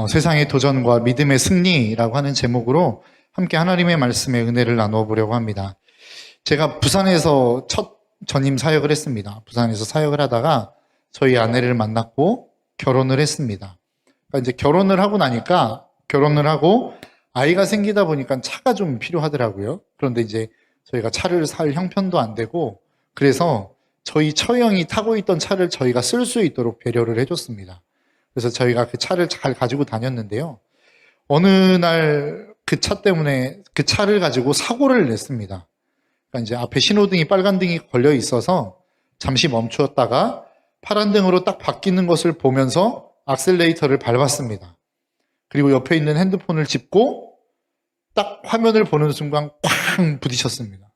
세상의 도전과 믿음의 승리라고 하는 제목으로 함께 하나님의 말씀의 은혜를 나누어 보려고 합니다. 제가 부산에서 첫 전임 사역을 했습니다. 부산에서 사역을 하다가 저희 아내를 만났고 결혼을 했습니다. 그러니까 이제 결혼을 하고 나니까 결혼을 하고 아이가 생기다 보니까 차가 좀 필요하더라고요. 그런데 이제 저희가 차를 살 형편도 안 되고 그래서 저희 처형이 타고 있던 차를 저희가 쓸 수 있도록 배려를 해줬습니다. 그래서 저희가 그 차를 잘 가지고 다녔는데요. 어느 날 그 차 때문에 그 차를 가지고 사고를 냈습니다. 그러니까 이제 앞에 신호등이 빨간 등이 걸려 있어서 잠시 멈추었다가 파란 등으로 딱 바뀌는 것을 보면서 악셀레이터를 밟았습니다. 그리고 옆에 있는 핸드폰을 짚고 딱 화면을 보는 순간 쾅 부딪혔습니다.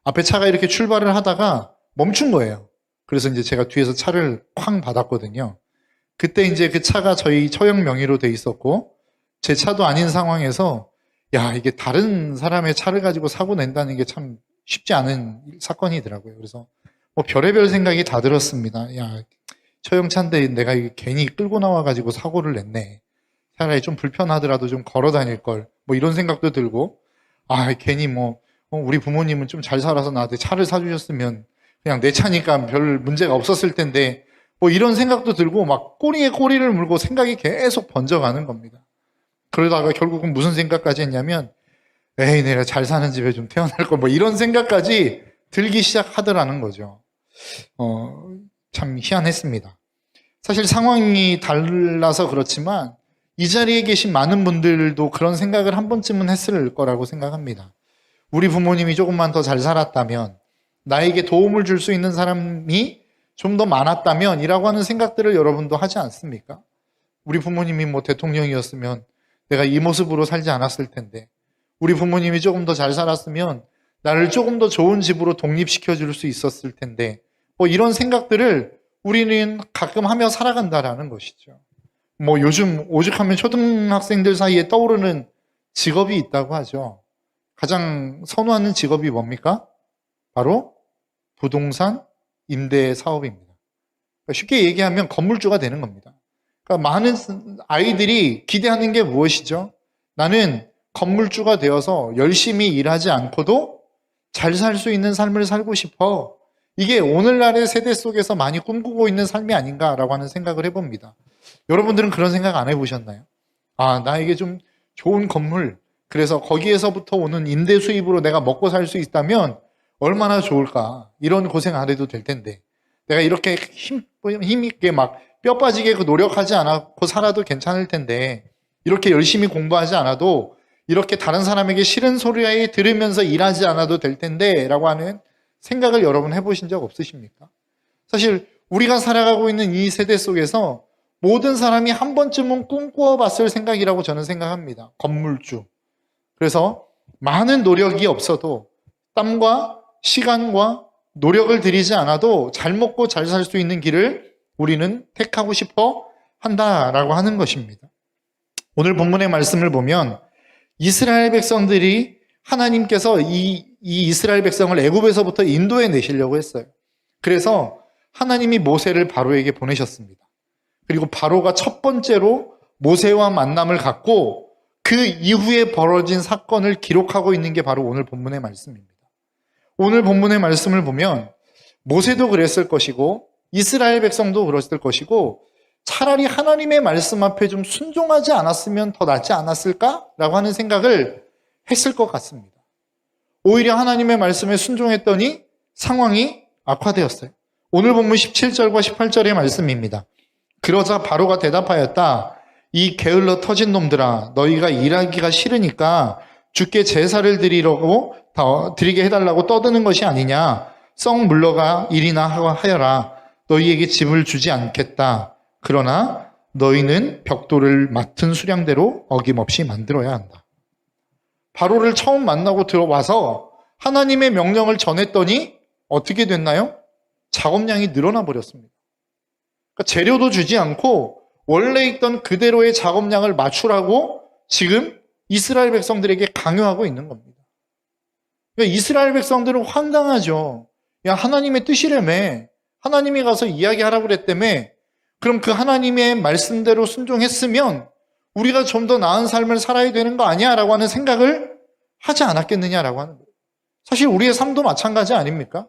앞에 차가 이렇게 출발을 하다가 멈춘 거예요. 그래서 이제 제가 뒤에서 차를 쾅 받았거든요. 그때 이제 그 차가 저희 처형 명의로 돼 있었고 제 차도 아닌 상황에서 야, 이게 다른 사람의 차를 가지고 사고 낸다는 게 참 쉽지 않은 사건이더라고요. 그래서 뭐 별의별 생각이 다 들었습니다. 야, 처형차인데 내가 괜히 끌고 나와가지고 사고를 냈네. 차라리 좀 불편하더라도 좀 걸어 다닐 걸. 뭐 이런 생각도 들고 아, 괜히 우리 부모님은 좀 잘 살아서 나한테 차를 사주셨으면 그냥 내 차니까 별 문제가 없었을 텐데 뭐 이런 생각도 들고 막 꼬리에 꼬리를 물고 생각이 계속 번져가는 겁니다. 그러다가 결국은 무슨 생각까지 했냐면 에이 내가 잘 사는 집에 좀 태어날 걸 뭐 이런 생각까지 들기 시작하더라는 거죠. 참 희한했습니다. 사실 상황이 달라서 그렇지만 이 자리에 계신 많은 분들도 그런 생각을 한 번쯤은 했을 거라고 생각합니다. 우리 부모님이 조금만 더 잘 살았다면 나에게 도움을 줄 수 있는 사람이 좀 더 많았다면 이라고 하는 생각들을 여러분도 하지 않습니까? 우리 부모님이 대통령이었으면 내가 이 모습으로 살지 않았을 텐데 우리 부모님이 조금 더 잘 살았으면 나를 조금 더 좋은 집으로 독립시켜 줄 수 있었을 텐데 이런 생각들을 우리는 가끔 하며 살아간다라는 것이죠. 요즘 오죽하면 초등학생들 사이에 떠오르는 직업이 있다고 하죠. 가장 선호하는 직업이 뭡니까? 바로 부동산 임대 사업입니다. 쉽게 얘기하면 건물주가 되는 겁니다. 그러니까 많은 아이들이 기대하는 게 무엇이죠? 나는 건물주가 되어서 열심히 일하지 않고도 잘 살 수 있는 삶을 살고 싶어. 이게 오늘날의 세대 속에서 많이 꿈꾸고 있는 삶이 아닌가라고 하는 생각을 해봅니다. 여러분들은 그런 생각 안 해보셨나요? 아, 나에게 좀 좋은 건물, 그래서 거기에서부터 오는 임대 수입으로 내가 먹고 살 수 있다면 얼마나 좋을까. 이런 고생 안 해도 될 텐데 내가 이렇게 힘있게 뼈 빠지게 노력하지 않고 살아도 괜찮을 텐데 이렇게 열심히 공부하지 않아도 이렇게 다른 사람에게 싫은 소리 들으면서 일하지 않아도 될 텐데 라고 하는 생각을 여러분 해보신 적 없으십니까? 사실 우리가 살아가고 있는 이 세대 속에서 모든 사람이 한 번쯤은 꿈꾸어 봤을 생각이라고 저는 생각합니다. 건물주. 그래서 많은 노력이 없어도 땀과 시간과 노력을 들이지 않아도 잘 먹고 잘 살 수 있는 길을 우리는 택하고 싶어 한다라고 하는 것입니다. 오늘 본문의 말씀을 보면 이스라엘 백성들이 하나님께서 이 이스라엘 백성을 애굽에서부터 인도해 내시려고 했어요. 그래서 하나님이 모세를 바로에게 보내셨습니다. 그리고 바로가 첫 번째로 모세와 만남을 갖고 그 이후에 벌어진 사건을 기록하고 있는 게 바로 오늘 본문의 말씀입니다. 오늘 본문의 말씀을 보면 모세도 그랬을 것이고 이스라엘 백성도 그랬을 것이고 차라리 하나님의 말씀 앞에 좀 순종하지 않았으면 더 낫지 않았을까라고 하는 생각을 했을 것 같습니다. 오히려 하나님의 말씀에 순종했더니 상황이 악화되었어요. 오늘 본문 17절과 18절의 말씀입니다. 그러자 바로가 대답하였다. 이 게을러 터진 놈들아, 너희가 일하기가 싫으니까 주께 제사를 드리게 해달라고 떠드는 것이 아니냐. 썩 물러가 일이나 하여라. 너희에게 집을 주지 않겠다. 그러나 너희는 벽돌을 맡은 수량대로 어김없이 만들어야 한다. 바로를 처음 만나고 들어와서 하나님의 명령을 전했더니 어떻게 됐나요? 작업량이 늘어나 버렸습니다. 그러니까 재료도 주지 않고 원래 있던 그대로의 작업량을 맞추라고 지금 이스라엘 백성들에게 강요하고 있는 겁니다. 그러니까 이스라엘 백성들은 황당하죠. 야, 하나님의 뜻이라며. 하나님이 가서 이야기하라고 그랬다며 그럼 그 하나님의 말씀대로 순종했으면 우리가 좀 더 나은 삶을 살아야 되는 거 아니야? 라고 하는 생각을 하지 않았겠느냐라고 하는 거예요. 사실 우리의 삶도 마찬가지 아닙니까?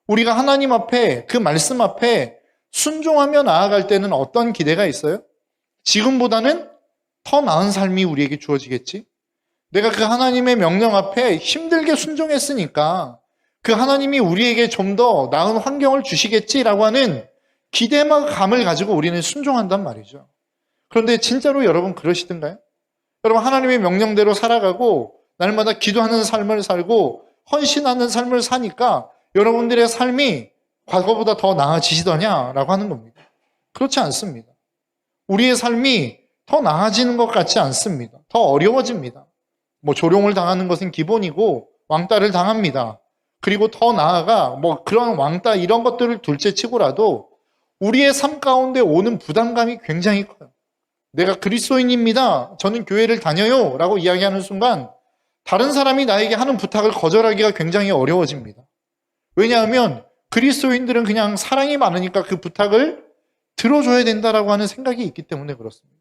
우리가 하나님 앞에, 그 말씀 앞에 순종하며 나아갈 때는 어떤 기대가 있어요? 지금보다는 더 나은 삶이 우리에게 주어지겠지? 내가 그 하나님의 명령 앞에 힘들게 순종했으니까 그 하나님이 우리에게 좀 더 나은 환경을 주시겠지라고 하는 기대감을 가지고 우리는 순종한단 말이죠. 그런데 진짜로 여러분 그러시던가요? 여러분 하나님의 명령대로 살아가고 날마다 기도하는 삶을 살고 헌신하는 삶을 사니까 여러분들의 삶이 과거보다 더 나아지시더냐라고 하는 겁니다. 그렇지 않습니다. 우리의 삶이 더 나아지는 것 같지 않습니다. 더 어려워집니다. 조롱을 당하는 것은 기본이고 왕따를 당합니다. 그리고 더 나아가 그런 왕따 이런 것들을 둘째 치고라도 우리의 삶 가운데 오는 부담감이 굉장히 커요. 내가 그리스도인입니다. 저는 교회를 다녀요. 라고 이야기하는 순간 다른 사람이 나에게 하는 부탁을 거절하기가 굉장히 어려워집니다. 왜냐하면 그리스도인들은 그냥 사랑이 많으니까 그 부탁을 들어줘야 된다라고 하는 생각이 있기 때문에 그렇습니다.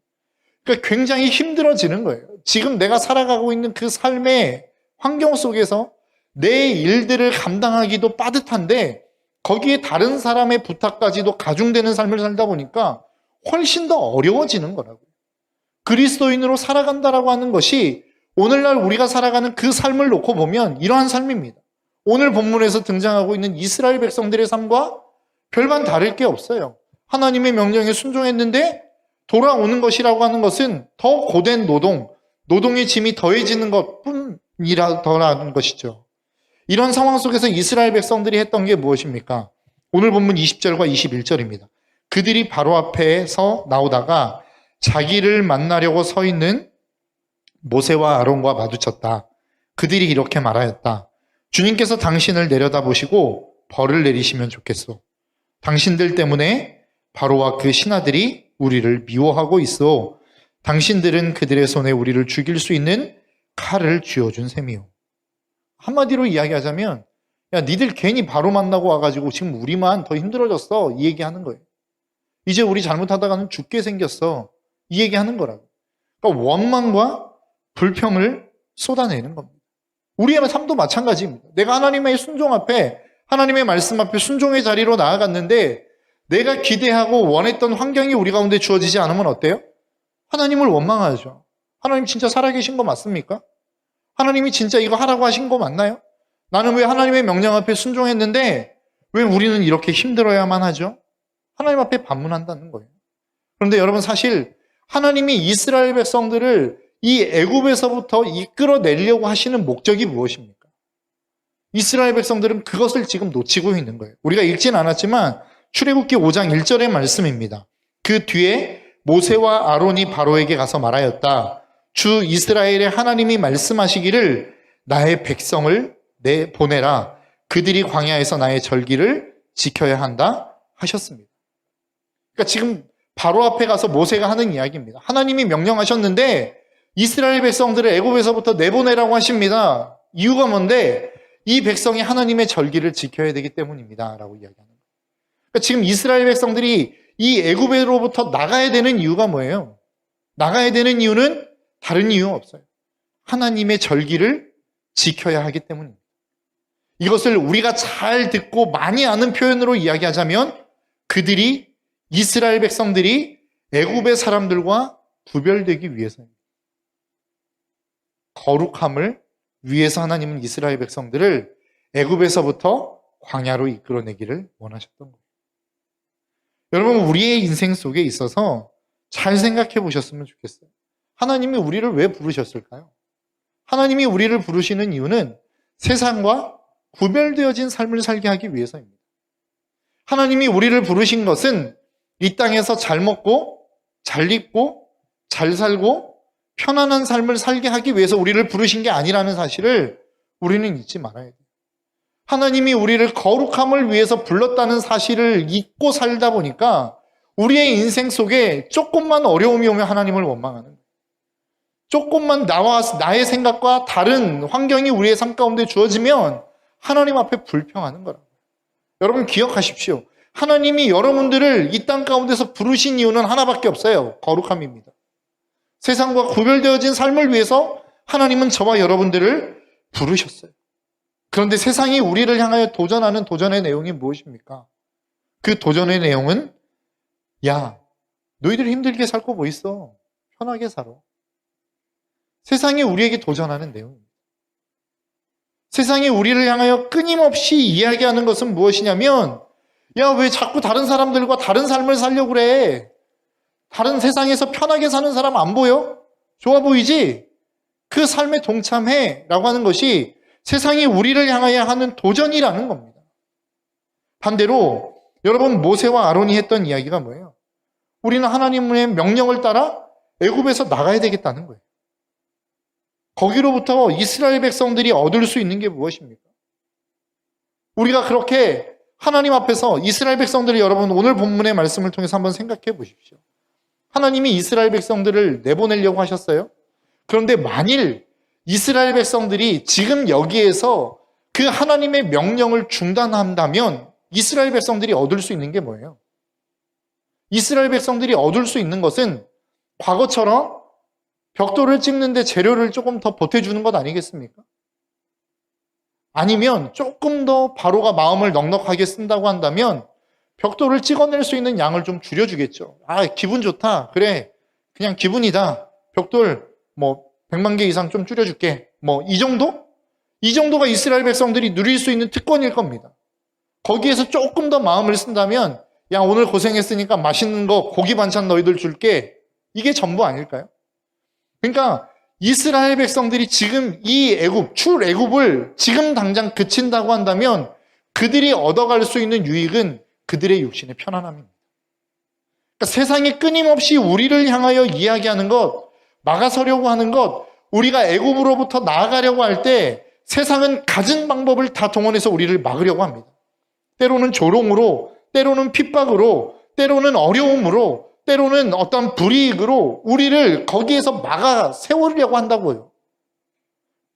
그러니까 굉장히 힘들어지는 거예요. 지금 내가 살아가고 있는 그 삶의 환경 속에서 내 일들을 감당하기도 빠듯한데 거기에 다른 사람의 부탁까지도 가중되는 삶을 살다 보니까 훨씬 더 어려워지는 거라고요. 그리스도인으로 살아간다라고 하는 것이 오늘날 우리가 살아가는 그 삶을 놓고 보면 이러한 삶입니다. 오늘 본문에서 등장하고 있는 이스라엘 백성들의 삶과 별반 다를 게 없어요. 하나님의 명령에 순종했는데 돌아오는 것이라고 하는 것은 더 고된 노동의 짐이 더해지는 것뿐이라는 것이죠. 이런 상황 속에서 이스라엘 백성들이 했던 게 무엇입니까? 오늘 본문 20절과 21절입니다. 그들이 바로 앞에서 나오다가 자기를 만나려고 서 있는 모세와 아론과 마주쳤다. 그들이 이렇게 말하였다. 주님께서 당신을 내려다보시고 벌을 내리시면 좋겠소. 당신들 때문에 바로와 그 신하들이 우리를 미워하고 있어. 당신들은 그들의 손에 우리를 죽일 수 있는 칼을 쥐어준 셈이요. 한마디로 이야기하자면 야 니들 괜히 바로 만나고 와가지고 지금 우리만 더 힘들어졌어. 이 얘기하는 거예요. 이제 우리 잘못하다가는 죽게 생겼어. 이 얘기하는 거라고. 그러니까 원망과 불평을 쏟아내는 겁니다. 우리의 삶도 마찬가지입니다. 내가 하나님의 순종 앞에 하나님의 말씀 앞에 순종의 자리로 나아갔는데 내가 기대하고 원했던 환경이 우리 가운데 주어지지 않으면 어때요? 하나님을 원망하죠. 하나님 진짜 살아계신 거 맞습니까? 하나님이 진짜 이거 하라고 하신 거 맞나요? 나는 왜 하나님의 명령 앞에 순종했는데 왜 우리는 이렇게 힘들어야만 하죠? 하나님 앞에 반문한다는 거예요. 그런데 여러분 사실 하나님이 이스라엘 백성들을 이 애굽에서부터 이끌어내려고 하시는 목적이 무엇입니까? 이스라엘 백성들은 그것을 지금 놓치고 있는 거예요. 우리가 읽진 않았지만 출애굽기 5장 1절의 말씀입니다. 그 뒤에 모세와 아론이 바로에게 가서 말하였다. 주 이스라엘의 하나님이 말씀하시기를 나의 백성을 보내라. 그들이 광야에서 나의 절기를 지켜야 한다 하셨습니다. 그러니까 지금 바로 앞에 가서 모세가 하는 이야기입니다. 하나님이 명령하셨는데 이스라엘 백성들을 애굽에서부터 내보내라고 하십니다. 이유가 뭔데? 이 백성이 하나님의 절기를 지켜야 되기 때문입니다. 라고 이야기하는 거예요. 그러니까 지금 이스라엘 백성들이 이 애굽으로부터 나가야 되는 이유가 뭐예요? 나가야 되는 이유는 다른 이유 없어요. 하나님의 절기를 지켜야 하기 때문입니다. 이것을 우리가 잘 듣고 많이 아는 표현으로 이야기하자면 그들이 이스라엘 백성들이 애굽의 사람들과 구별되기 위해서입니다. 거룩함을 위해서 하나님은 이스라엘 백성들을 애굽에서부터 광야로 이끌어내기를 원하셨던 거예요. 여러분 우리의 인생 속에 있어서 잘 생각해 보셨으면 좋겠어요. 하나님이 우리를 왜 부르셨을까요? 하나님이 우리를 부르시는 이유는 세상과 구별되어진 삶을 살게 하기 위해서입니다. 하나님이 우리를 부르신 것은 이 땅에서 잘 먹고 잘 입고 잘 살고 편안한 삶을 살게 하기 위해서 우리를 부르신 게 아니라는 사실을 우리는 잊지 말아야 돼요. 하나님이 우리를 거룩함을 위해서 불렀다는 사실을 잊고 살다 보니까 우리의 인생 속에 조금만 어려움이 오면 하나님을 원망하는 거예요. 조금만 나의 생각과 다른 환경이 우리의 삶 가운데 주어지면 하나님 앞에 불평하는 거라고요. 여러분 기억하십시오. 하나님이 여러분들을 이 땅 가운데서 부르신 이유는 하나밖에 없어요. 거룩함입니다. 세상과 구별되어진 삶을 위해서 하나님은 저와 여러분들을 부르셨어요. 그런데 세상이 우리를 향하여 도전하는 도전의 내용이 무엇입니까? 그 도전의 내용은 야, 너희들 힘들게 살 거 뭐 있어? 편하게 살아. 세상이 우리에게 도전하는 내용입니다. 세상이 우리를 향하여 끊임없이 이야기하는 것은 무엇이냐면 야, 왜 자꾸 다른 사람들과 다른 삶을 살려고 그래? 다른 세상에서 편하게 사는 사람 안 보여? 좋아 보이지? 그 삶에 동참해 라고 하는 것이 세상이 우리를 향하여 하는 도전이라는 겁니다. 반대로 여러분 모세와 아론이 했던 이야기가 뭐예요? 우리는 하나님의 명령을 따라 애굽에서 나가야 되겠다는 거예요. 거기로부터 이스라엘 백성들이 얻을 수 있는 게 무엇입니까? 우리가 그렇게 하나님 앞에서 이스라엘 백성들이 여러분 오늘 본문의 말씀을 통해서 한번 생각해 보십시오. 하나님이 이스라엘 백성들을 내보내려고 하셨어요. 그런데 만일 이스라엘 백성들이 지금 여기에서 그 하나님의 명령을 중단한다면 이스라엘 백성들이 얻을 수 있는 게 뭐예요? 이스라엘 백성들이 얻을 수 있는 것은 과거처럼 벽돌을 찍는데 재료를 조금 더 보태주는 것 아니겠습니까? 아니면 조금 더 바로가 마음을 넉넉하게 쓴다고 한다면 벽돌을 찍어낼 수 있는 양을 좀 줄여주겠죠. 아, 기분 좋다. 그래, 그냥 기분이다. 벽돌 100만 개 이상 좀 줄여줄게. 이 정도? 이 정도가 이스라엘 백성들이 누릴 수 있는 특권일 겁니다. 거기에서 조금 더 마음을 쓴다면 야, 오늘 고생했으니까 맛있는 거 고기 반찬 너희들 줄게. 이게 전부 아닐까요? 그러니까 이스라엘 백성들이 지금 이 출애굽을 지금 당장 그친다고 한다면 그들이 얻어갈 수 있는 유익은 그들의 육신의 편안함입니다. 그러니까 세상이 끊임없이 우리를 향하여 이야기하는 것, 막아서려고 하는 것, 우리가 애굽으로부터 나아가려고 할 때 세상은 갖은 방법을 다 동원해서 우리를 막으려고 합니다. 때로는 조롱으로, 때로는 핍박으로, 때로는 어려움으로, 때로는 어떤 불이익으로 우리를 거기에서 막아 세우려고 한다고요.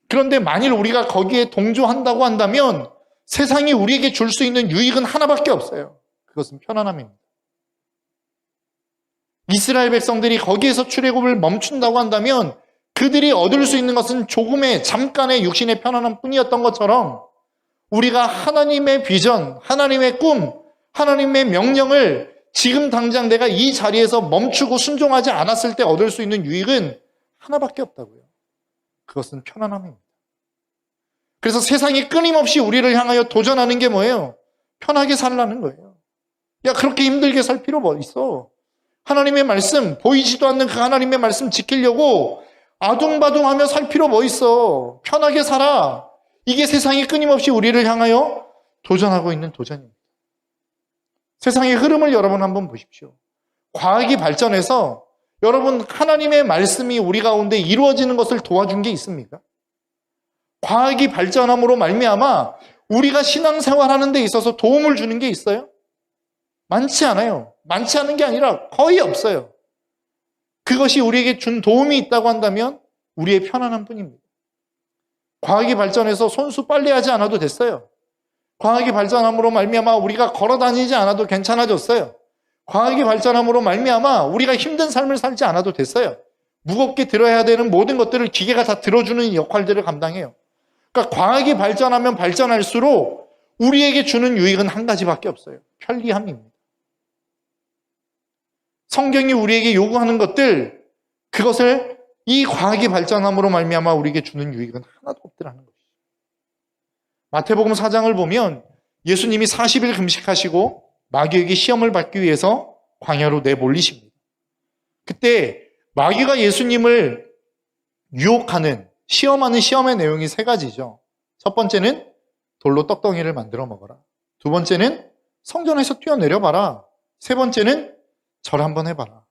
그런데 만일 우리가 거기에 동조한다고 한다면 세상이 우리에게 줄 수 있는 유익은 하나밖에 없어요. 그것은 편안함입니다. 이스라엘 백성들이 거기에서 출애굽을 멈춘다고 한다면 그들이 얻을 수 있는 것은 조금의 잠깐의 육신의 편안함 뿐이었던 것처럼 우리가 하나님의 비전, 하나님의 꿈, 하나님의 명령을 지금 당장 내가 이 자리에서 멈추고 순종하지 않았을 때 얻을 수 있는 유익은 하나밖에 없다고요. 그것은 편안함입니다. 그래서 세상이 끊임없이 우리를 향하여 도전하는 게 뭐예요? 편하게 살라는 거예요. 야, 그렇게 힘들게 살 필요 뭐 있어? 하나님의 말씀, 보이지도 않는 그 하나님의 말씀 지키려고 아둥바둥하며 살 필요 뭐 있어? 편하게 살아. 이게 세상이 끊임없이 우리를 향하여 도전하고 있는 도전입니다. 세상의 흐름을 여러분 한번 보십시오. 과학이 발전해서 여러분 하나님의 말씀이 우리 가운데 이루어지는 것을 도와준 게 있습니까? 과학이 발전함으로 말미암아 우리가 신앙생활하는 데 있어서 도움을 주는 게 있어요? 많지 않아요. 많지 않은 게 아니라 거의 없어요. 그것이 우리에게 준 도움이 있다고 한다면 우리의 편안함 뿐입니다. 과학이 발전해서 손수 빨래하지 않아도 됐어요. 과학이 발전함으로 말미암아 우리가 걸어 다니지 않아도 괜찮아졌어요. 과학이 발전함으로 말미암아 우리가 힘든 삶을 살지 않아도 됐어요. 무겁게 들어야 되는 모든 것들을 기계가 다 들어주는 역할들을 감당해요. 그러니까 과학이 발전하면 발전할수록 우리에게 주는 유익은 한 가지밖에 없어요. 편리함입니다. 성경이 우리에게 요구하는 것들, 그것을 이 과학이 발전함으로 말미암아 우리에게 주는 유익은 하나도 없더라는 것이죠. 마태복음 4장을 보면 예수님이 40일 금식하시고 마귀에게 시험을 받기 위해서 광야로 내몰리십니다. 그때 마귀가 예수님을 유혹하는, 시험하는 시험의 내용이 세 가지죠. 첫 번째는 돌로 떡덩이를 만들어 먹어라. 두 번째는 성전에서 뛰어내려봐라. 세 번째는 절 한번 해봐라.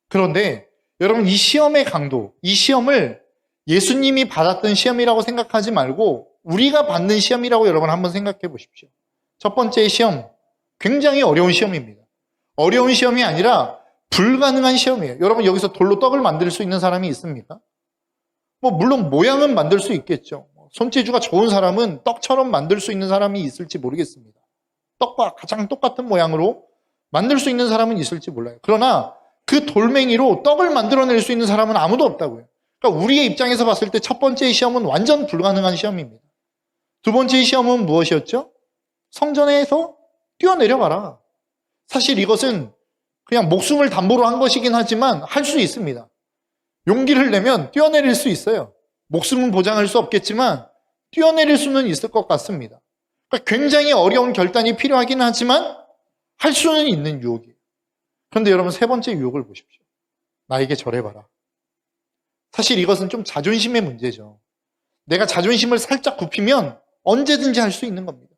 그런데 여러분 이 시험의 강도, 이 시험을 예수님이 받았던 시험이라고 생각하지 말고 우리가 받는 시험이라고 여러분 한번 생각해 보십시오. 첫 번째 시험, 굉장히 어려운 시험입니다. 어려운 시험이 아니라 불가능한 시험이에요. 여러분 여기서 돌로 떡을 만들 수 있는 사람이 있습니까? 물론 모양은 만들 수 있겠죠. 손재주가 좋은 사람은 떡처럼 만들 수 있는 사람이 있을지 모르겠습니다. 떡과 가장 똑같은 모양으로 만들 수 있는 사람은 있을지 몰라요. 그러나 그 돌멩이로 떡을 만들어낼 수 있는 사람은 아무도 없다고요. 그러니까 우리의 입장에서 봤을 때 첫 번째 시험은 완전 불가능한 시험입니다. 두 번째 시험은 무엇이었죠? 성전에서 뛰어내려가라. 사실 이것은 그냥 목숨을 담보로 한 것이긴 하지만 할 수 있습니다. 용기를 내면 뛰어내릴 수 있어요. 목숨은 보장할 수 없겠지만 뛰어내릴 수는 있을 것 같습니다. 그러니까 굉장히 어려운 결단이 필요하긴 하지만 할 수는 있는 유혹이에요. 그런데 여러분 세 번째 유혹을 보십시오. 나에게 절해봐라. 사실 이것은 좀 자존심의 문제죠. 내가 자존심을 살짝 굽히면 언제든지 할 수 있는 겁니다.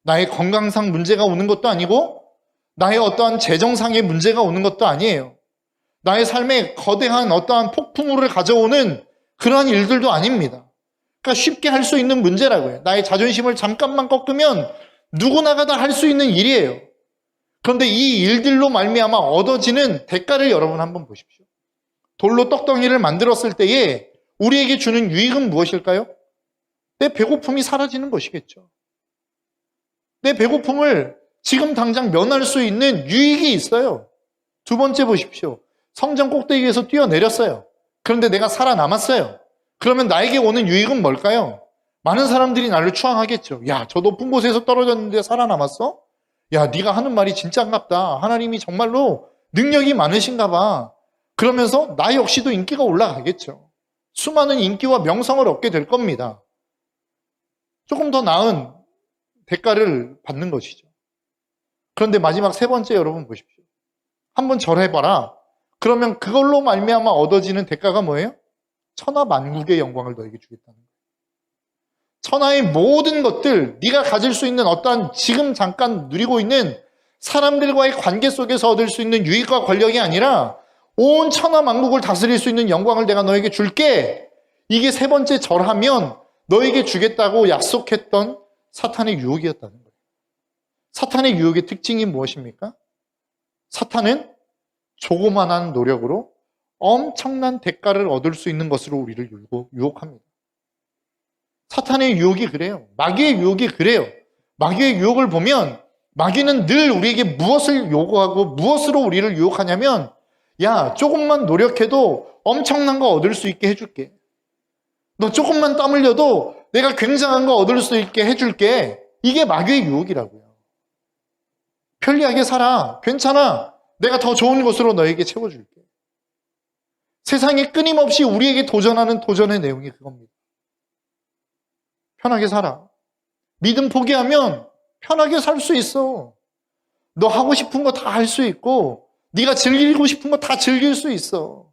나의 건강상 문제가 오는 것도 아니고 나의 어떠한 재정상의 문제가 오는 것도 아니에요. 나의 삶에 거대한 어떠한 폭풍우를 가져오는 그러한 일들도 아닙니다. 그러니까 쉽게 할 수 있는 문제라고요. 나의 자존심을 잠깐만 꺾으면 누구나가 다 할 수 있는 일이에요. 그런데 이 일들로 말미암아 얻어지는 대가를 여러분 한번 보십시오. 돌로 떡덩이를 만들었을 때에 우리에게 주는 유익은 무엇일까요? 내 배고픔이 사라지는 것이겠죠. 내 배고픔을 지금 당장 면할 수 있는 유익이 있어요. 두 번째 보십시오. 성전 꼭대기에서 뛰어내렸어요. 그런데 내가 살아남았어요. 그러면 나에게 오는 유익은 뭘까요? 많은 사람들이 나를 추앙하겠죠. 야, 저 높은 곳에서 떨어졌는데 살아남았어? 야, 네가 하는 말이 진짜 반갑다. 하나님이 정말로 능력이 많으신가 봐. 그러면서 나 역시도 인기가 올라가겠죠. 수많은 인기와 명성을 얻게 될 겁니다. 조금 더 나은 대가를 받는 것이죠. 그런데 마지막 세 번째 여러분 보십시오. 한번 절해봐라. 그러면 그걸로 말미암아 얻어지는 대가가 뭐예요? 천하 만국의 영광을 너에게 주겠다는 거예요. 천하의 모든 것들, 네가 가질 수 있는 어떠한 지금 잠깐 누리고 있는 사람들과의 관계 속에서 얻을 수 있는 유익과 권력이 아니라 온 천하 만국을 다스릴 수 있는 영광을 내가 너에게 줄게. 이게 세 번째 절하면 너에게 주겠다고 약속했던 사탄의 유혹이었다는 거예요. 사탄의 유혹의 특징이 무엇입니까? 사탄은 조그만한 노력으로 엄청난 대가를 얻을 수 있는 것으로 우리를 유혹합니다. 사탄의 유혹이 그래요. 마귀의 유혹이 그래요. 마귀의 유혹을 보면 마귀는 늘 우리에게 무엇을 요구하고 무엇으로 우리를 유혹하냐면 야, 조금만 노력해도 엄청난 거 얻을 수 있게 해줄게. 너 조금만 땀 흘려도 내가 굉장한 거 얻을 수 있게 해줄게. 이게 마귀의 유혹이라고요. 편리하게 살아. 괜찮아. 내가 더 좋은 것으로 너에게 채워줄게. 세상에 끊임없이 우리에게 도전하는 도전의 내용이 그겁니다. 편하게 살아. 믿음 포기하면 편하게 살 수 있어. 너 하고 싶은 거 다 할 수 있고 네가 즐기고 싶은 거 다 즐길 수 있어.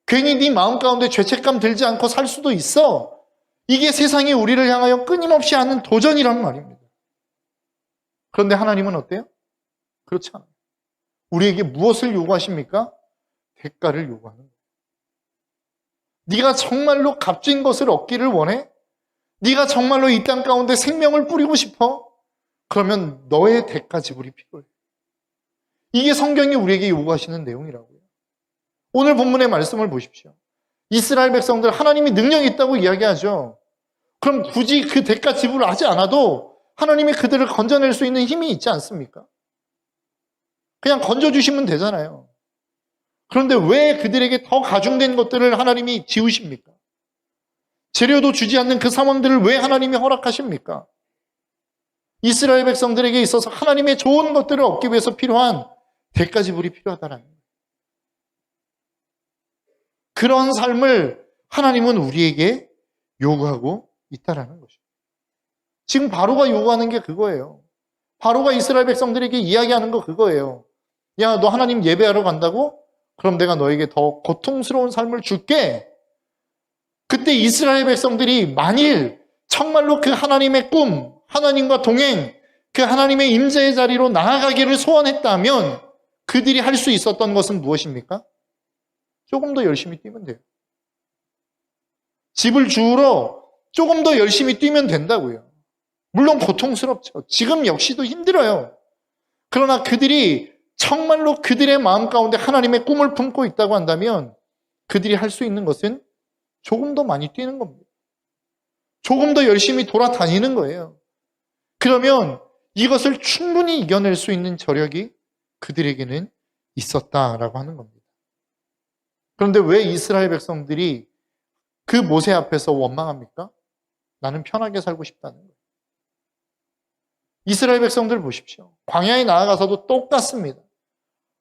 괜히 네 마음 가운데 죄책감 들지 않고 살 수도 있어. 이게 세상이 우리를 향하여 끊임없이 하는 도전이란 말입니다. 그런데 하나님은 어때요? 그렇지 않아요. 우리에게 무엇을 요구하십니까? 대가를 요구하는 거예요. 네가 정말로 값진 것을 얻기를 원해? 네가 정말로 이 땅 가운데 생명을 뿌리고 싶어? 그러면 너의 대가 지불이 필요해. 이게 성경이 우리에게 요구하시는 내용이라고요. 오늘 본문의 말씀을 보십시오. 이스라엘 백성들 하나님이 능력이 있다고 이야기하죠. 그럼 굳이 그 대가 지불을 하지 않아도 하나님이 그들을 건져낼 수 있는 힘이 있지 않습니까? 그냥 건져주시면 되잖아요. 그런데 왜 그들에게 더 가중된 것들을 하나님이 지우십니까? 재료도 주지 않는 그 상황들을 왜 하나님이 허락하십니까? 이스라엘 백성들에게 있어서 하나님의 좋은 것들을 얻기 위해서 필요한 대가 지불이 필요하다라는 거예요. 그런 삶을 하나님은 우리에게 요구하고 있다라는 것입니다. 지금 바로가 요구하는 게 그거예요. 바로가 이스라엘 백성들에게 이야기하는 거 그거예요. 야, 너 하나님 예배하러 간다고? 그럼 내가 너에게 더 고통스러운 삶을 줄게. 그때 이스라엘 백성들이 만일 정말로 그 하나님의 꿈, 하나님과 동행, 그 하나님의 임재의 자리로 나아가기를 소원했다면 그들이 할 수 있었던 것은 무엇입니까? 조금 더 열심히 뛰면 돼요. 집을 주우러 조금 더 열심히 뛰면 된다고요. 물론 고통스럽죠. 지금 역시도 힘들어요. 그러나 그들이 정말로 그들의 마음 가운데 하나님의 꿈을 품고 있다고 한다면 그들이 할 수 있는 것은 조금 더 많이 뛰는 겁니다. 조금 더 열심히 돌아다니는 거예요. 그러면 이것을 충분히 이겨낼 수 있는 저력이 그들에게는 있었다라고 하는 겁니다. 그런데 왜 이스라엘 백성들이 그 모세 앞에서 원망합니까? 나는 편하게 살고 싶다는 거예요. 이스라엘 백성들 보십시오. 광야에 나아가서도 똑같습니다.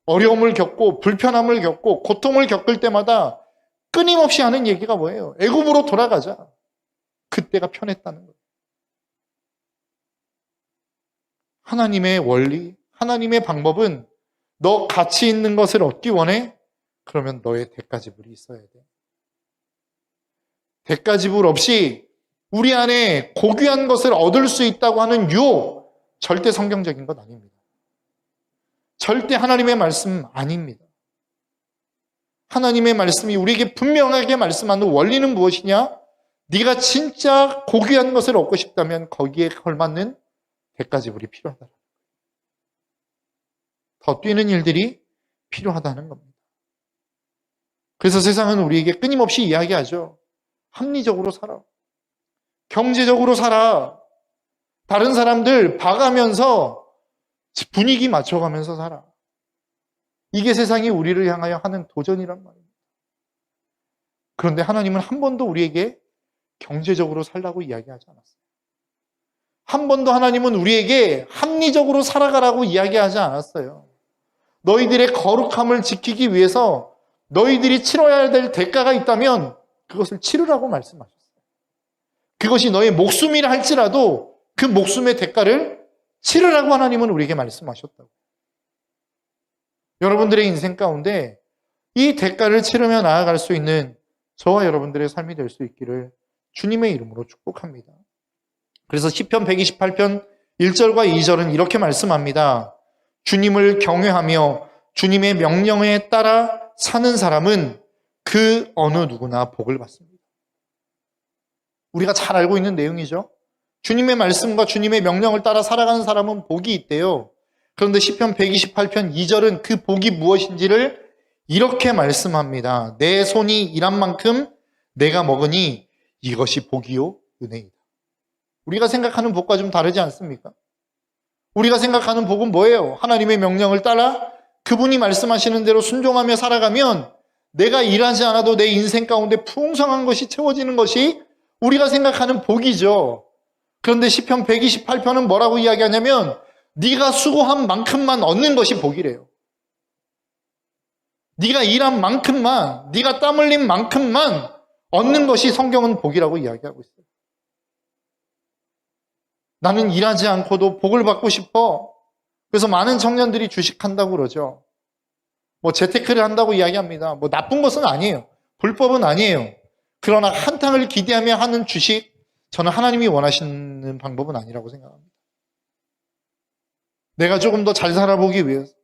어려움을 겪고 불편함을 겪고 고통을 겪을 때마다 끊임없이 하는 얘기가 뭐예요? 애굽으로 돌아가자. 그때가 편했다는 거예요. 하나님의 원리, 하나님의 방법은 너 가치 있는 것을 얻기 원해? 그러면 너의 대가지불이 있어야 돼. 대가지불 없이 우리 안에 고귀한 것을 얻을 수 있다고 하는 유혹, 절대 성경적인 것 아닙니다. 절대 하나님의 말씀 아닙니다. 하나님의 말씀이 우리에게 분명하게 말씀하는 원리는 무엇이냐? 네가 진짜 고귀한 것을 얻고 싶다면 거기에 걸맞는 대가지불이 필요하다. 더 뛰는 일들이 필요하다는 겁니다. 그래서 세상은 우리에게 끊임없이 이야기하죠. 합리적으로 살아. 경제적으로 살아. 다른 사람들 봐가면서 분위기 맞춰가면서 살아. 이게 세상이 우리를 향하여 하는 도전이란 말입니다. 그런데 하나님은 한 번도 우리에게 경제적으로 살라고 이야기하지 않았어요. 한 번도 하나님은 우리에게 합리적으로 살아가라고 이야기하지 않았어요. 너희들의 거룩함을 지키기 위해서 너희들이 치러야 될 대가가 있다면 그것을 치르라고 말씀하셨어요. 그것이 너의 목숨이라 할지라도 그 목숨의 대가를 치르라고 하나님은 우리에게 말씀하셨다고. 여러분들의 인생 가운데 이 대가를 치르며 나아갈 수 있는 저와 여러분들의 삶이 될 수 있기를 주님의 이름으로 축복합니다. 그래서 시편 128편 1절과 2절은 이렇게 말씀합니다. 주님을 경외하며 주님의 명령에 따라 사는 사람은 그 어느 누구나 복을 받습니다. 우리가 잘 알고 있는 내용이죠. 주님의 말씀과 주님의 명령을 따라 살아가는 사람은 복이 있대요. 그런데 시편 128편 2절은 그 복이 무엇인지를 이렇게 말씀합니다. 내 손이 일한 만큼 내가 먹으니 이것이 복이요 은혜이다. 우리가 생각하는 복과 좀 다르지 않습니까? 우리가 생각하는 복은 뭐예요? 하나님의 명령을 따라 그분이 말씀하시는 대로 순종하며 살아가면 내가 일하지 않아도 내 인생 가운데 풍성한 것이 채워지는 것이 우리가 생각하는 복이죠. 그런데 시편 128편은 뭐라고 이야기하냐면 네가 수고한 만큼만 얻는 것이 복이래요. 네가 일한 만큼만, 네가 땀 흘린 만큼만 얻는 것이 성경은 복이라고 이야기하고 있어요. 나는 일하지 않고도 복을 받고 싶어. 그래서 많은 청년들이 주식한다고 그러죠. 재테크를 한다고 이야기합니다. 나쁜 것은 아니에요. 불법은 아니에요. 그러나 한탕을 기대하며 하는 주식, 저는 하나님이 원하시는 방법은 아니라고 생각합니다. 내가 조금 더 잘 살아보기 위해서,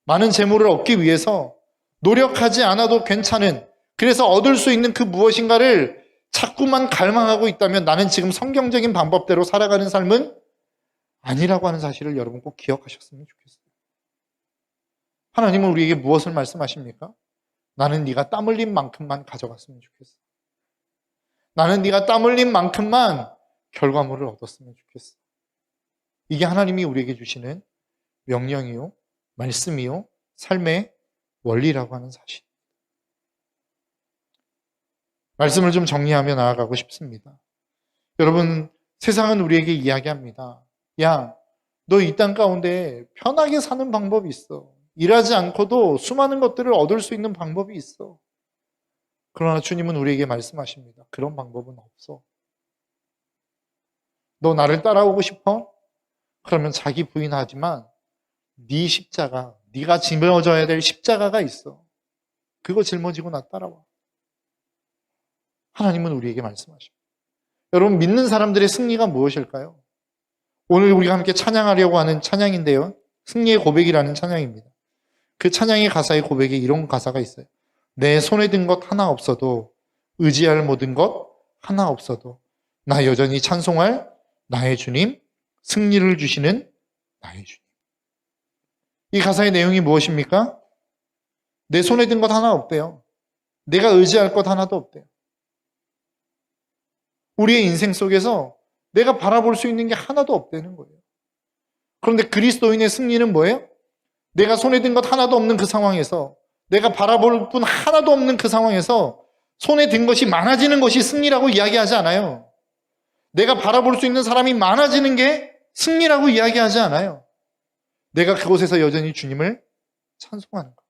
많은 재물을 얻기 위해서 노력하지 않아도 괜찮은, 그래서 얻을 수 있는 그 무엇인가를 자꾸만 갈망하고 있다면 나는 지금 성경적인 방법대로 살아가는 삶은 아니라고 하는 사실을 여러분 꼭 기억하셨으면 좋겠어요. 하나님은 우리에게 무엇을 말씀하십니까? 나는 네가 땀 흘린 만큼만 가져갔으면 좋겠어. 나는 네가 땀 흘린 만큼만 결과물을 얻었으면 좋겠어. 이게 하나님이 우리에게 주시는 명령이요, 말씀이요, 삶의 원리라고 하는 사실. 말씀을 좀 정리하며 나아가고 싶습니다. 여러분, 세상은 우리에게 이야기합니다. 야, 너 이 땅 가운데 편하게 사는 방법이 있어. 일하지 않고도 수많은 것들을 얻을 수 있는 방법이 있어. 그러나 주님은 우리에게 말씀하십니다. 그런 방법은 없어. 너 나를 따라오고 싶어? 그러면 자기 부인하지만 네 십자가, 네가 짊어져야 될 십자가가 있어. 그거 짊어지고 나 따라와. 하나님은 우리에게 말씀하십니다. 여러분, 믿는 사람들의 승리가 무엇일까요? 오늘 우리가 함께 찬양하려고 하는 찬양인데요. 승리의 고백이라는 찬양입니다. 그 찬양의 가사의 고백에 이런 가사가 있어요. 내 손에 든 것 하나 없어도, 의지할 모든 것 하나 없어도 나 여전히 찬송할 나의 주님, 승리를 주시는 나의 주님. 이 가사의 내용이 무엇입니까? 내 손에 든 것 하나 없대요. 내가 의지할 것 하나도 없대요. 우리의 인생 속에서 내가 바라볼 수 있는 게 하나도 없다는 거예요. 그런데 그리스도인의 승리는 뭐예요? 내가 손에 든 것 하나도 없는 그 상황에서, 내가 바라볼 분 하나도 없는 그 상황에서 손에 든 것이 많아지는 것이 승리라고 이야기하지 않아요. 내가 바라볼 수 있는 사람이 많아지는 게 승리라고 이야기하지 않아요. 내가 그곳에서 여전히 주님을 찬송하는 것.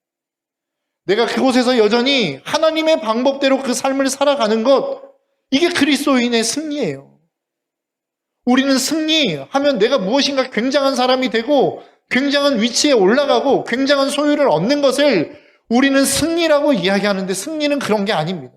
내가 그곳에서 여전히 하나님의 방법대로 그 삶을 살아가는 것, 이게 그리스도인의 승리예요. 우리는 승리하면 내가 무엇인가 굉장한 사람이 되고 굉장한 위치에 올라가고 굉장한 소유를 얻는 것을 우리는 승리라고 이야기하는데, 승리는 그런 게 아닙니다.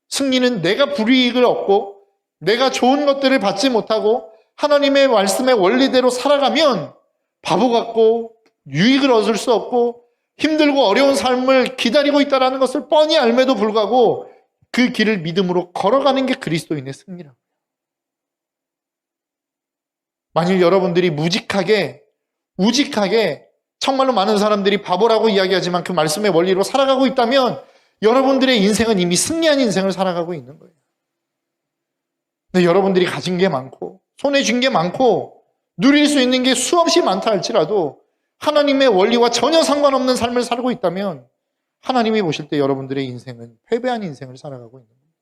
승리는 내가 불이익을 얻고 내가 좋은 것들을 받지 못하고 하나님의 말씀의 원리대로 살아가면 바보 같고 유익을 얻을 수 없고 힘들고 어려운 삶을 기다리고 있다는 것을 뻔히 알매도 불구하고 그 길을 믿음으로 걸어가는 게 그리스도인의 승리라고요. 만일 여러분들이 우직하게 정말로 많은 사람들이 바보라고 이야기하지만 그 말씀의 원리로 살아가고 있다면 여러분들의 인생은 이미 승리한 인생을 살아가고 있는 거예요. 근데 여러분들이 가진 게 많고 손에 쥔 게 많고 누릴 수 있는 게 수없이 많다 할지라도 하나님의 원리와 전혀 상관없는 삶을 살고 있다면 하나님이 보실 때 여러분들의 인생은 패배한 인생을 살아가고 있는 겁니다.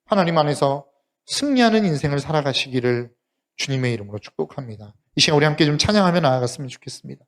하나님 안에서 승리하는 인생을 살아가시기를 주님의 이름으로 축복합니다. 이 시간 우리 함께 좀 찬양하며 나아갔으면 좋겠습니다.